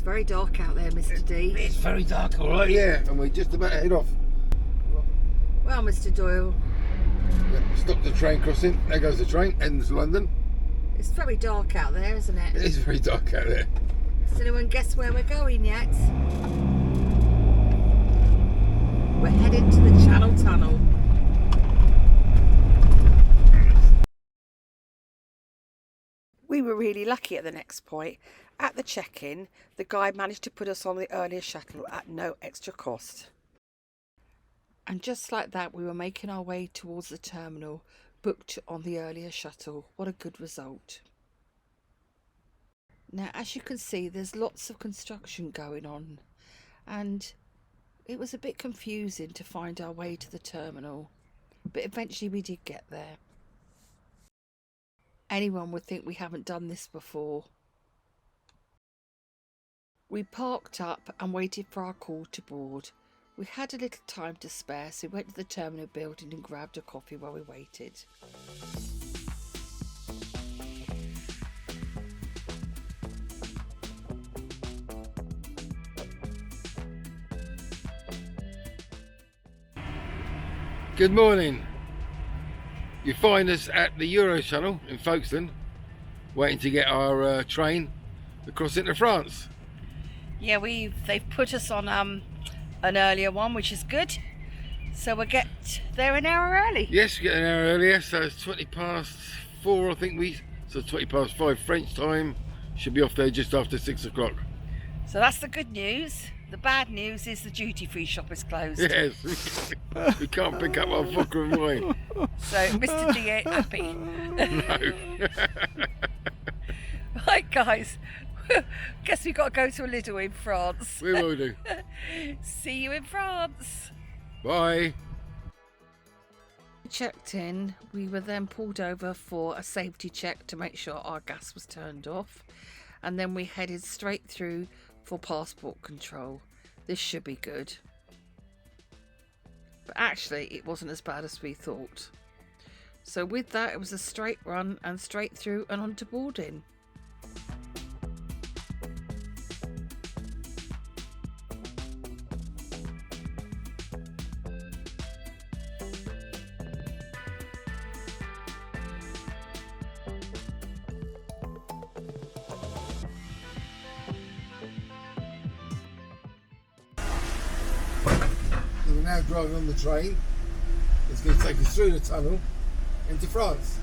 very dark out there, Mr. D. It's very dark, all right, yeah, and we're just about to head off. Well, Mr. Doyle, Yep, stop the train crossing. There goes the train, ends London. it's very dark out there, isn't It it? is very dark out there. Does anyone guess where we're going yet? We're heading to the Channel Tunnel. We were really lucky at the next point. At the check-in, the guide managed to put us on the earlier shuttle at no extra cost. And just like that, we were making our way towards the terminal, booked on the earlier shuttle. What a good result. Now, as you can see, there's lots of construction going on, and it was a bit confusing to find our way to the terminal, but eventually we did get there. Anyone would think we haven't done this before. We parked up and waited for our call to board. We had a little time to spare, so we went to the terminal building and grabbed a coffee while we waited. Good morning. You find us at the Eurotunnel in Folkestone, waiting to get our train across into France. Yeah, they've put us on an earlier one, which is good. So we'll get there an hour early. Yes, we get an hour earlier, so it's 4:20, I think so 5:20 French time. Should be off there just after 6 o'clock. So that's the good news. The bad news is the duty-free shop is closed. Yes, we can't pick up our vodka and wine. So Mr. D ain't happy. No. Right, guys. Guess we've got to go to a Lidl in France. We will do. See you in France. Bye. Checked in. We were then pulled over for a safety check to make sure our gas was turned off. And then we headed straight through for passport control. This should be good. But actually, it wasn't as bad as we thought. So with that, it was a straight run and straight through and onto boarding. So we're now driving on the train. It's going to take us through the tunnel into France.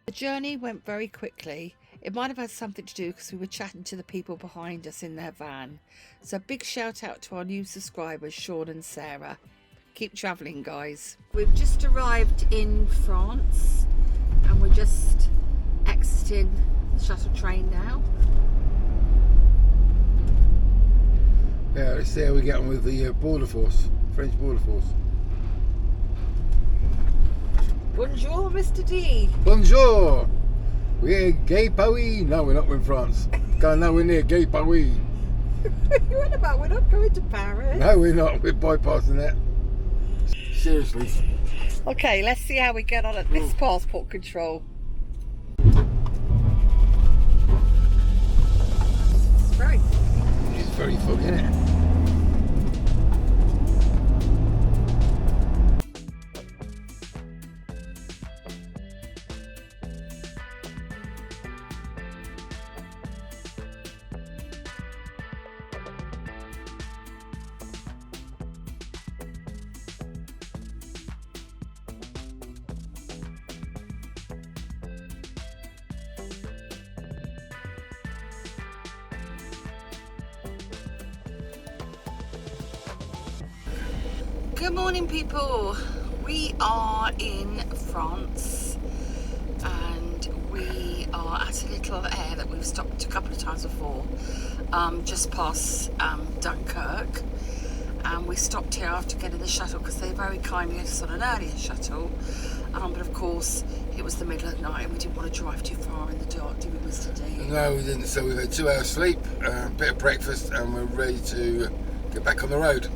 The journey went very quickly. It might have had something to do because we were chatting to the people behind us in their van. So big shout out to our new subscribers, Sean and Sarah. Keep travelling, guys. We've just arrived in France and we're just exiting the shuttle train now. Yeah, let's see how we get on with the border force, French border force. Bonjour, Mr. D. Bonjour! We're Gay Paris. No, we're not in France. Going nowhere near Gay Paris. What about? We're not going to Paris. No, we're not. We're bypassing that. Seriously. Okay, let's see how we get on at this passport control. It's very foggy, isn't it? Good morning, people. We are in France and we are at a little air that we've stopped a couple of times before, just past Dunkirk, and we stopped here after getting the shuttle because they very kindly had us on an earlier shuttle, but of course it was the middle of the night and we didn't want to drive too far in the dark, did we, Mr. D? No, we didn't. So we've had 2 hours sleep, a bit of breakfast, and we're ready to get back on the road.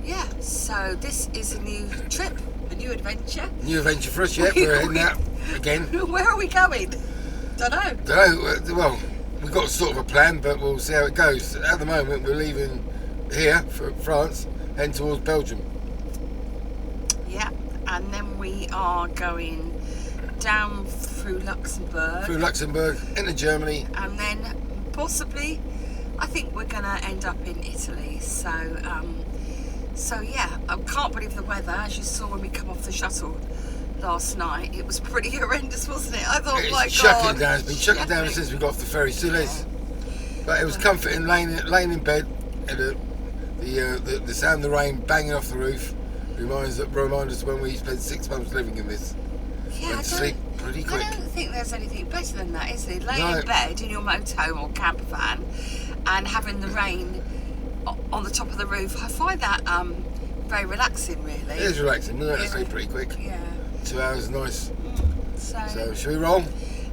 Yeah, so this is a new trip, a new new adventure. New adventure for us, yeah. We're heading out again. Where are we going? Don't know. Well, we've got sort of a plan, but we'll see how it goes. At the moment, we're leaving here for France, heading towards Belgium. Yeah, and then we are going down through Luxembourg. Through Luxembourg, into Germany. And then possibly, I think we're going to end up in Italy. So yeah, I can't believe the weather. As you saw when we come off the shuttle last night, it was pretty horrendous, wasn't it? I thought, my God. It's been chucking down since we got off the ferry, still is. But it was comforting, laying in bed, and the sound of the rain banging off the roof reminds us when we spent 6 months living in this. Yeah, Went to sleep pretty quick. I don't think there's anything better than that, is there? Laying in bed in your motorhome or camper van and having the rain on the top of the roof. I find that very relaxing, really. It is relaxing. We went to sleep pretty quick. Yeah. 2 hours, nice. So should we roll?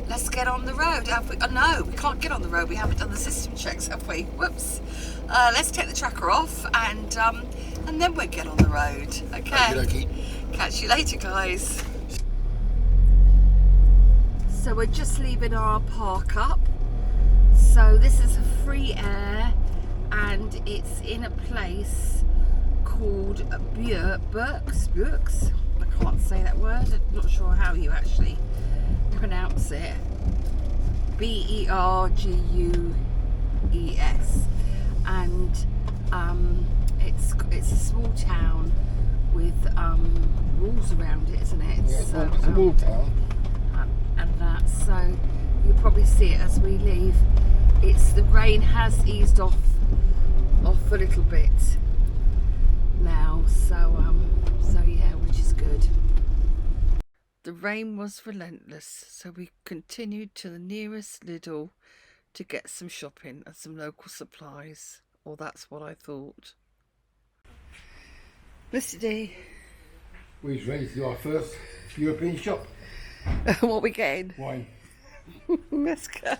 Let's get on the road. No, we can't get on the road. We haven't done the system checks, have we? Whoops. Let's take the tracker off and then we'll get on the road. Okay. Okey-dokey. Catch you later, guys. So we're just leaving our park up. So this is a free air and it's in a place called Burks. I can't say that word. I'm not sure how you actually pronounce it. Bergues. And it's a small town with walls around it, isn't it? Yeah, it's a wall town. And that, so you'll probably see it as we leave. The rain has eased off a little bit now, so yeah, which is good. The rain was relentless, so we continued to the nearest Lidl to get some shopping and some local supplies, or that's what I thought. Mr. D, We're ready to do our first European shop. what are we getting? Wine. Let's go.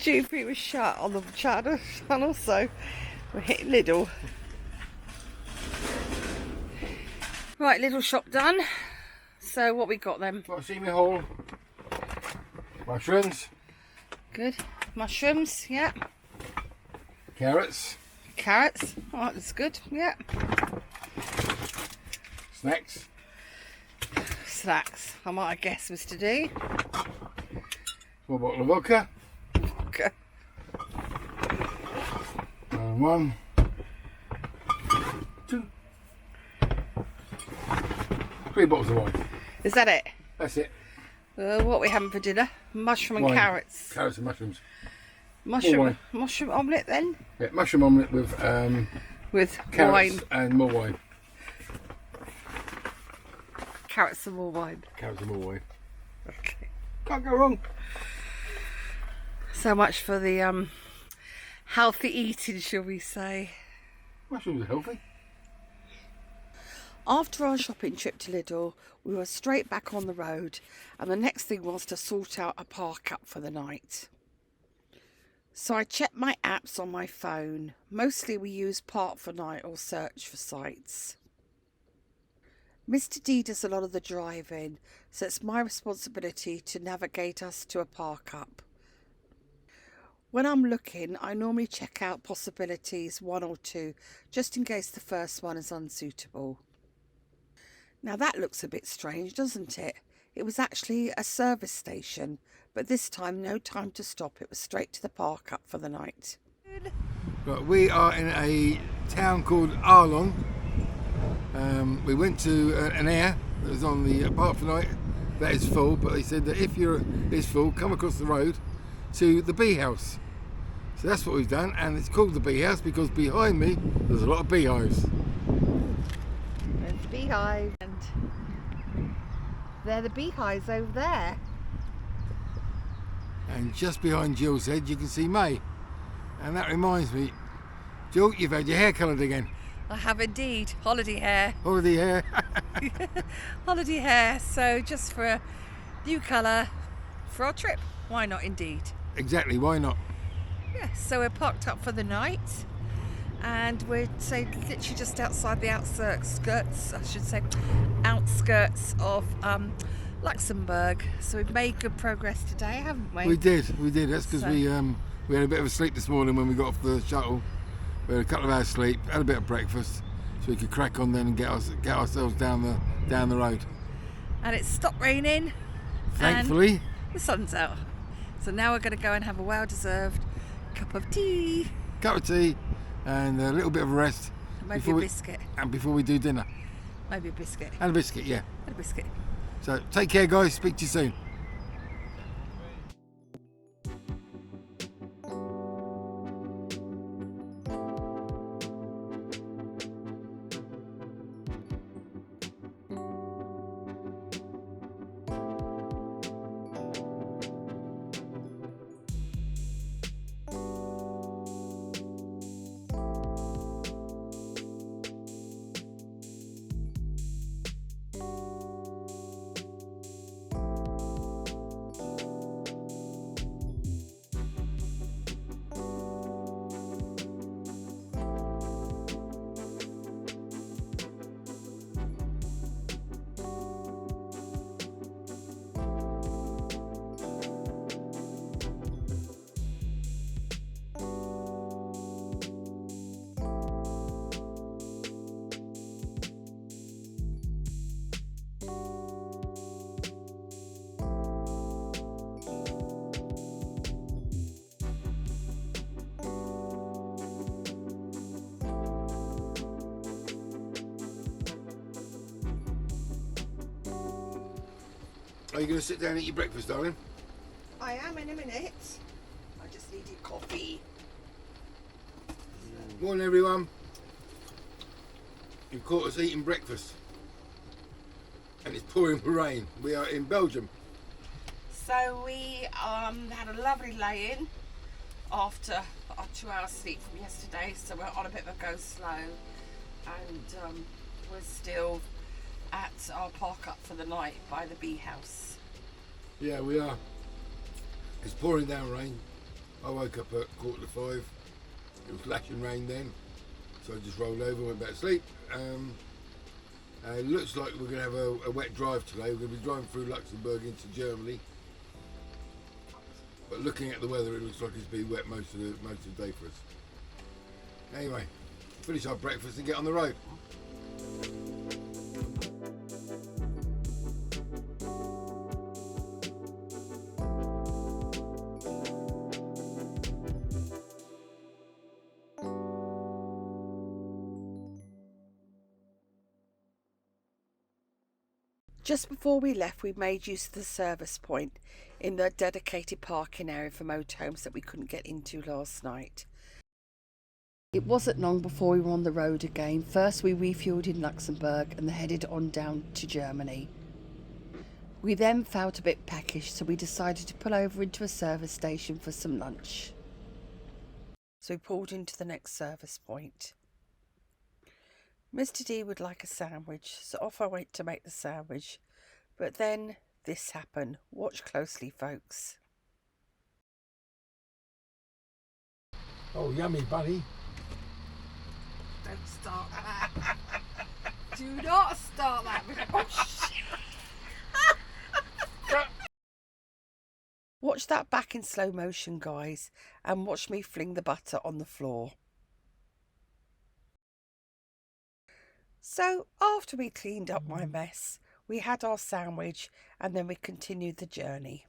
GP was shut on the channel, so we're hitting Lidl. Right, little shop done. So what we got then? Got a Seymour Hall. Mushrooms. Good. Mushrooms, yeah. Carrots. Carrots. Oh, that's good, yeah. Snacks. Snacks. I might have guessed, Mr. D. Small bottle of vodka. Okay. And 1, 2, 3 bottles of wine. Is that it? That's it. What are we having for dinner? Mushroom and Wine. carrots. Carrots and mushrooms. Mushroom omelette then? Yeah, mushroom omelette with carrots wine. and more wine. Carrots and more wine. Carrots and more wine. Okay. Can't go wrong. So much for the healthy eating, shall we say. Mushrooms are healthy. After our shopping trip to Lidl, we were straight back on the road, and the next thing was to sort out a park up for the night. So I checked my apps on my phone. Mostly we use Park for Night or search for sites. Mr. D does a lot of the driving, so it's my responsibility to navigate us to a park up. When I'm looking, I normally check out possibilities 1 or 2, just in case the first one is unsuitable. Now that looks a bit strange, doesn't it? It was actually a service station, but this time no time to stop. It was straight to the park up for the night. Right, we are in a town called Arlon. We went to an air that was on the Park for Night that is full, but they said that if it's full, come across the road to the bee house. So that's what we've done, and it's called the bee house because behind me there's a lot of beehives. There's the beehive, and they're the beehives over there. And just behind Jill's head you can see May. And that reminds me, Jill, you've had your hair coloured again. I have indeed. Holiday hair. Holiday hair. Holiday hair. So just for a new colour for our trip. Why not indeed? Exactly, why not? Yeah, so we're parked up for the night. and we're literally just outside the outskirts of Luxembourg. So we've made good progress today, haven't we? We did. That's because we had a bit of a sleep this morning when we got off the shuttle. We had a couple of hours sleep, had a bit of breakfast, so we could crack on then and get ourselves down the road. And it's stopped raining. Thankfully. And the sun's out. So now we're going to go and have a well-deserved cup of tea. And a little bit of a rest. Maybe a biscuit. And before we do dinner. Maybe a biscuit. And a biscuit, yeah. And a biscuit. So take care, guys. Speak to you soon. Are you going to sit down and eat your breakfast, darling? I am in a minute. I just needed coffee. Morning, everyone. You've caught us eating breakfast. And it's pouring with rain. We are in Belgium. So we had a lovely lay-in after our 2 hours sleep from yesterday. So we're on a bit of a go slow. And we're still at our park up for the night by the bee house. Yeah, we are. It's pouring down rain. I woke up at 4:45. It was lashing rain then, so I just rolled over, went back to sleep. It looks like we're going to have a wet drive today. We're going to be driving through Luxembourg into Germany. But looking at the weather, it looks like it's been wet most of the day for us. Anyway, finish our breakfast and get on the road. Just before we left, we made use of the service point in the dedicated parking area for motorhomes that we couldn't get into last night. It wasn't long before we were on the road again. First we refueled in Luxembourg and headed on down to Germany. We then felt a bit peckish, so we decided to pull over into a service station for some lunch. So we pulled into the next service point. Mr. D would like a sandwich, so off I went to make the sandwich. But then this happened. Watch closely, folks. Oh, yummy, buddy. Don't start that. Do not start that. Oh, shit. Watch that back in slow motion, guys, and watch me fling the butter on the floor. So, after we cleaned up my mess, we had our sandwich and then we continued the journey.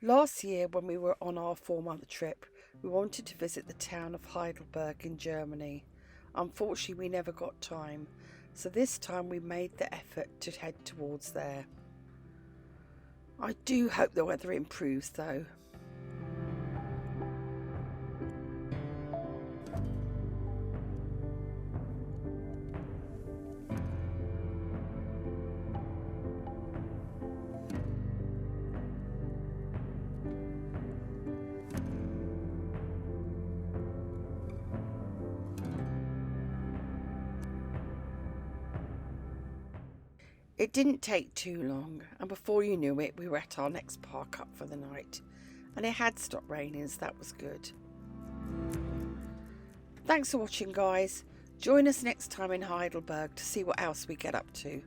Last year, when we were on our 4-month trip, we wanted to visit the town of Heidelberg in Germany. Unfortunately, we never got time, so this time we made the effort to head towards there. I do hope the weather improves though. It didn't take too long, and before you knew it, we were at our next park up for the night, and it had stopped raining, so that was good. Thanks for watching, guys. Join us next time in Heidelberg to see what else we get up to.